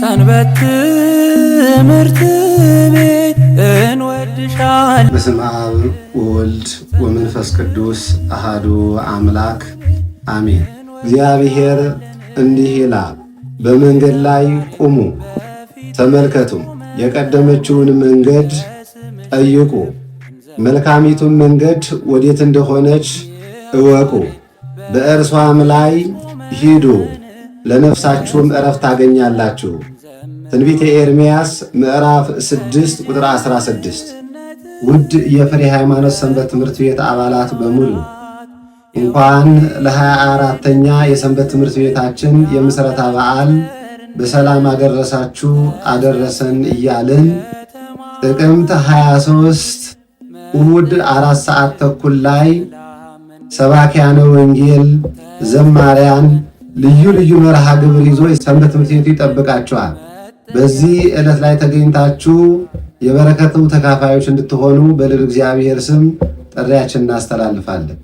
ሰንበት ትምህርት ቤት እንወድሻለን። በስመ አብ ወወልድ ወመንፈስ ቅዱስ አሐዱ አምላክ አሜን። እግዚአብሔር እንዲህ ይላል፣ በመንገድ ላይ ቁሙ ተመልከቱም፣ የቀደመችውን መንገድ ጠይቁ፣ መልካሚቱን መንገድ ወዴት እንደሆነች እወቁ፣ በእርሷም ላይ ሂዱ፣ ለነፍሳችሁም ዕረፍት ታገኛላችሁ። ትንቢተ ኤርምያስ ምዕራፍ 6 ቁጥር 16። ውድ የፍሬ ሃይማኖት ሰንበት ትምህርት ቤት አባላት በሙሉ እንኳን ለ24ኛ የሰንበት ትምህርት ቤታችን የምስረታ በዓል በሰላም አደረሳችሁ አደረሰን እያልን ጥቅምት 23 እሁድ 4 ሰዓት ተኩል ላይ ሰባኪያነ ወንጌል ዘማሪያን ልዩ ልዩ መርሃ ግብር ይዞ የሰንበት ትምህርት ቤቱ ይጠብቃችኋል። በዚህ ዕለት ላይ ተገኝታችሁ የበረከቱ ተካፋዮች እንድትሆኑ በልዑል እግዚአብሔር ስም ጥሪያችንን እናስተላልፋለን።